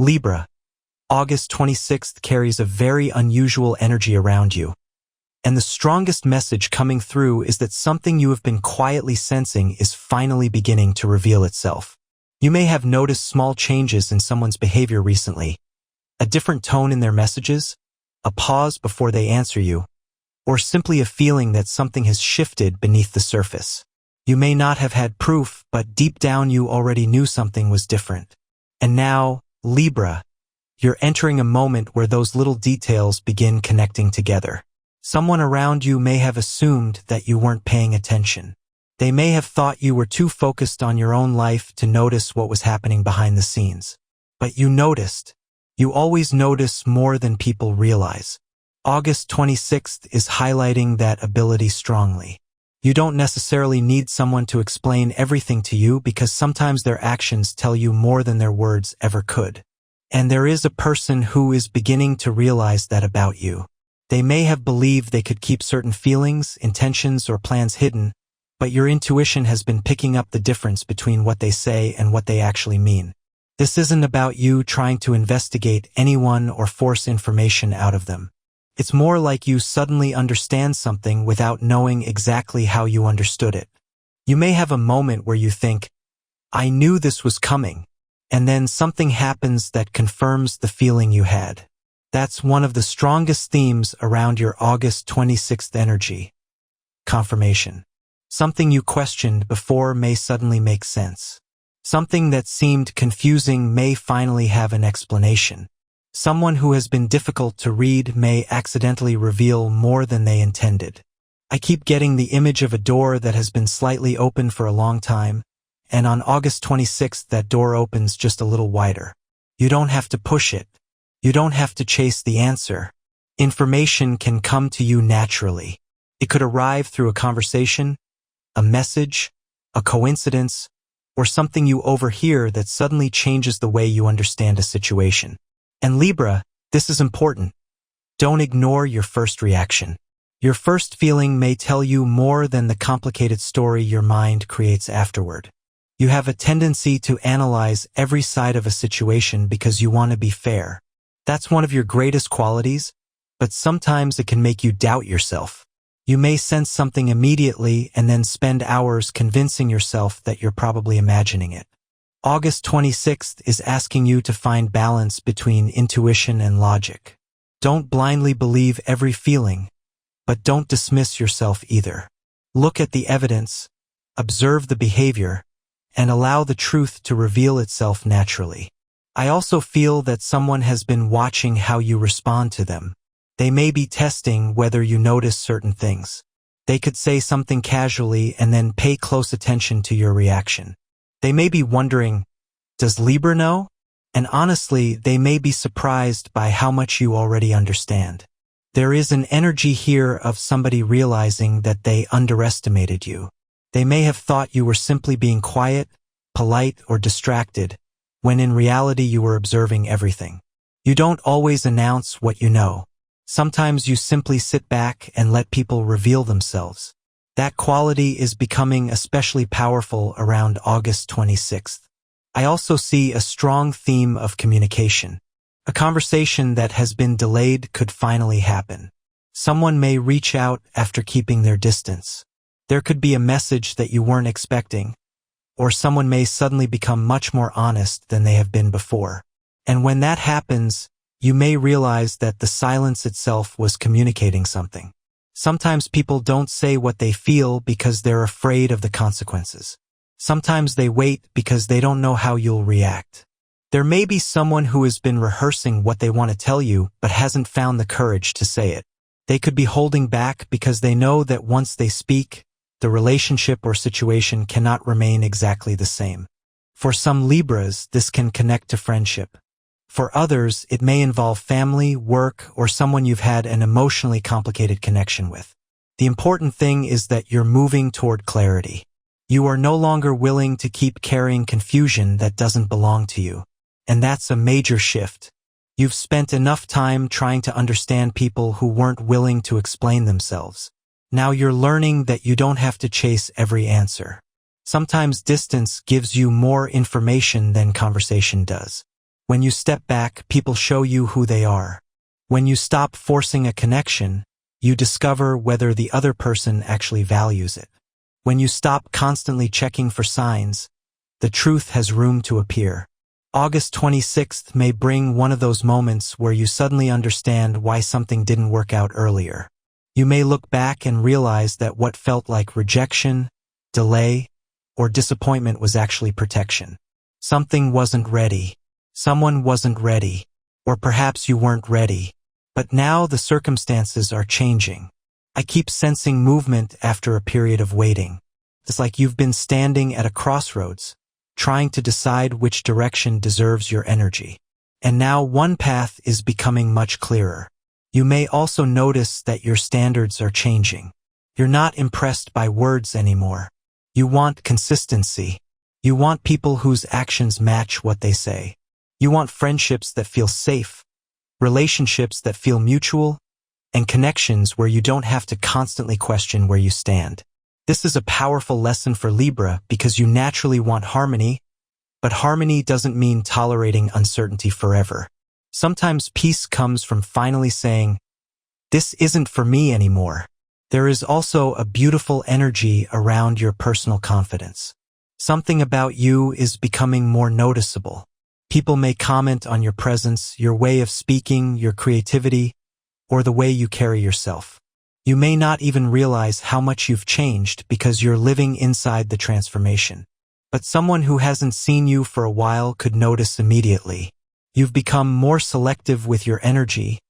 Libra, August 26th carries a very unusual energy around you. And the strongest message coming through is that something you have been quietly sensing is finally beginning to reveal itself. You may have noticed small changes in someone's behavior recently, a different tone in their messages, a pause before they answer you, or simply a feeling that something has shifted beneath the surface. You may not have had proof, but deep down you already knew something was different. And now, Libra, you're entering a moment where those little details begin connecting together. Someone around you may have assumed that you weren't paying attention. They may have thought you were too focused on your own life to notice what was happening behind the scenes. But you noticed. You always notice more than people realize. August 26th is highlighting that ability strongly. You don't necessarily need someone to explain everything to you because sometimes their actions tell you more than their words ever could. And there is a person who is beginning to realize that about you. They may have believed they could keep certain feelings, intentions, or plans hidden, but your intuition has been picking up the difference between what they say and what they actually mean. This isn't about you trying to investigate anyone or force information out of them. It's more like you suddenly understand something without knowing exactly how you understood it. You may have a moment where you think, I knew this was coming, and then something happens that confirms the feeling you had. That's one of the strongest themes around your August 26th energy. Confirmation. Something you questioned before may suddenly make sense. Something that seemed confusing may finally have an explanation. Someone who has been difficult to read may accidentally reveal more than they intended. I keep getting the image of a door that has been slightly open for a long time, and on August 26th that door opens just a little wider. You don't have to push it. You don't have to chase the answer. Information can come to you naturally. It could arrive through a conversation, a message, a coincidence, or something you overhear that suddenly changes the way you understand a situation. And Libra, this is important. Don't ignore your first reaction. Your first feeling may tell you more than the complicated story your mind creates afterward. You have a tendency to analyze every side of a situation because you want to be fair. That's one of your greatest qualities, but sometimes it can make you doubt yourself. You may sense something immediately and then spend hours convincing yourself that you're probably imagining it. August 26th is asking you to find balance between intuition and logic. Don't blindly believe every feeling, but don't dismiss yourself either. Look at the evidence, observe the behavior, and allow the truth to reveal itself naturally. I also feel that someone has been watching how you respond to them. They may be testing whether you notice certain things. They could say something casually and then pay close attention to your reaction. They may be wondering, does Libra know? And honestly, they may be surprised by how much you already understand. There is an energy here of somebody realizing that they underestimated you. They may have thought you were simply being quiet, polite, or distracted, when in reality you were observing everything. You don't always announce what you know. Sometimes you simply sit back and let people reveal themselves. That quality is becoming especially powerful around August 26th. I also see a strong theme of communication. A conversation that has been delayed could finally happen. Someone may reach out after keeping their distance. There could be a message that you weren't expecting, or someone may suddenly become much more honest than they have been before. And when that happens, you may realize that the silence itself was communicating something. Sometimes people don't say what they feel because they're afraid of the consequences. Sometimes they wait because they don't know how you'll react. There may be someone who has been rehearsing what they want to tell you but hasn't found the courage to say it. They could be holding back because they know that once they speak, the relationship or situation cannot remain exactly the same. For some Libras, this can connect to friendship. For others, it may involve family, work, or someone you've had an emotionally complicated connection with. The important thing is that you're moving toward clarity. You are no longer willing to keep carrying confusion that doesn't belong to you. And that's a major shift. You've spent enough time trying to understand people who weren't willing to explain themselves. Now you're learning that you don't have to chase every answer. Sometimes distance gives you more information than conversation does. When you step back, people show you who they are. When you stop forcing a connection, you discover whether the other person actually values it. When you stop constantly checking for signs, the truth has room to appear. August 26th may bring one of those moments where you suddenly understand why something didn't work out earlier. You may look back and realize that what felt like rejection, delay, or disappointment was actually protection. Something wasn't ready. Someone wasn't ready. Or perhaps you weren't ready. But now the circumstances are changing. I keep sensing movement after a period of waiting. It's like you've been standing at a crossroads, trying to decide which direction deserves your energy. And now one path is becoming much clearer. You may also notice that your standards are changing. You're not impressed by words anymore. You want consistency. You want people whose actions match what they say. You want friendships that feel safe, relationships that feel mutual, and connections where you don't have to constantly question where you stand. This is a powerful lesson for Libra because you naturally want harmony, but harmony doesn't mean tolerating uncertainty forever. Sometimes peace comes from finally saying, "This isn't for me anymore." There is also a beautiful energy around your personal confidence. Something about you is becoming more noticeable. People may comment on your presence, your way of speaking, your creativity, or the way you carry yourself. You may not even realize how much you've changed because you're living inside the transformation. But someone who hasn't seen you for a while could notice immediately. You've become more selective with your energy,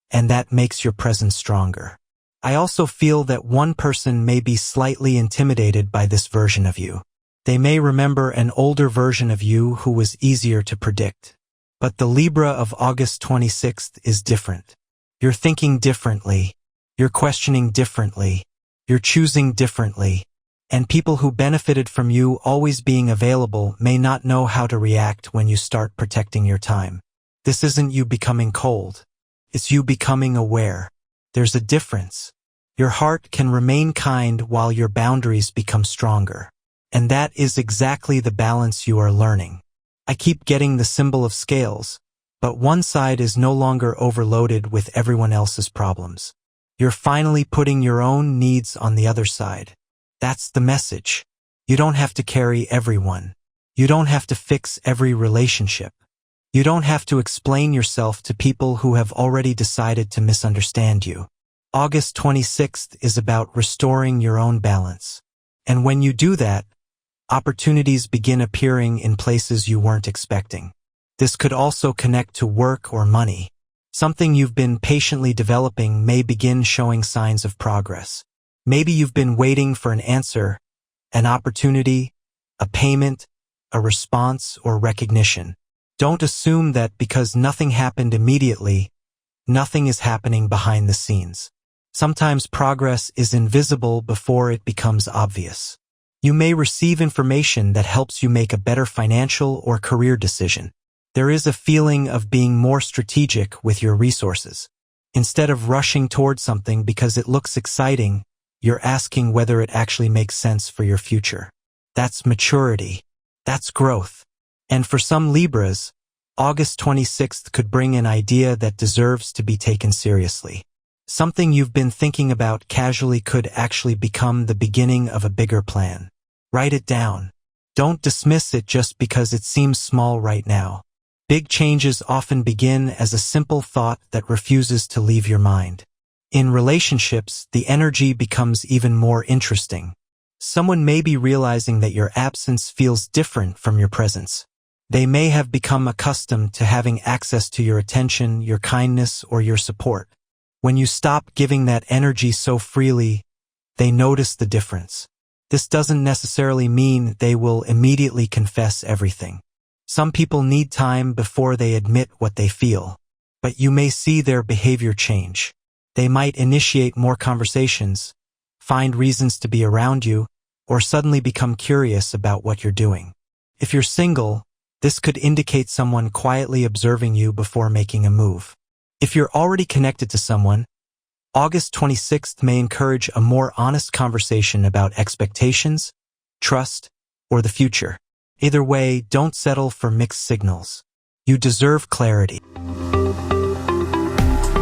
and that makes your presence stronger. I also feel that one person may be slightly intimidated by this version of you. They may remember an older version of you who was easier to predict. But the Libra of August 26th is different. You're thinking differently. You're questioning differently. You're choosing differently. And people who benefited from you always being available may not know how to react when you start protecting your time. This isn't you becoming cold. It's you becoming aware. There's a difference. Your heart can remain kind while your boundaries become stronger. And that is exactly the balance you are learning. I keep getting the symbol of scales, but one side is no longer overloaded with everyone else's problems. You're finally putting your own needs on the other side. That's the message. You don't have to carry everyone. You don't have to fix every relationship. You don't have to explain yourself to people who have already decided to misunderstand you. August 26th is about restoring your own balance. And when you do that, opportunities begin appearing in places you weren't expecting. This could also connect to work or money. Something you've been patiently developing may begin showing signs of progress. Maybe you've been waiting for an answer, an opportunity, a payment, a response, or recognition. Don't assume that because nothing happened immediately, nothing is happening behind the scenes. Sometimes progress is invisible before it becomes obvious. You may receive information that helps you make a better financial or career decision. There is a feeling of being more strategic with your resources. Instead of rushing towards something because it looks exciting, you're asking whether it actually makes sense for your future. That's maturity. That's growth. And for some Libras, August 26th could bring an idea that deserves to be taken seriously. Something you've been thinking about casually could actually become the beginning of a bigger plan. Write it down. Don't dismiss it just because it seems small right now. Big changes often begin as a simple thought that refuses to leave your mind. In relationships, the energy becomes even more interesting. Someone may be realizing that your absence feels different from your presence. They may have become accustomed to having access to your attention, your kindness, or your support. When you stop giving that energy so freely, they notice the difference. This doesn't necessarily mean they will immediately confess everything. Some people need time before they admit what they feel, but you may see their behavior change. They might initiate more conversations, find reasons to be around you, or suddenly become curious about what you're doing. If you're single, this could indicate someone quietly observing you before making a move. If you're already connected to someone, August 26th may encourage a more honest conversation about expectations, trust, or the future. Either way, don't settle for mixed signals. You deserve clarity.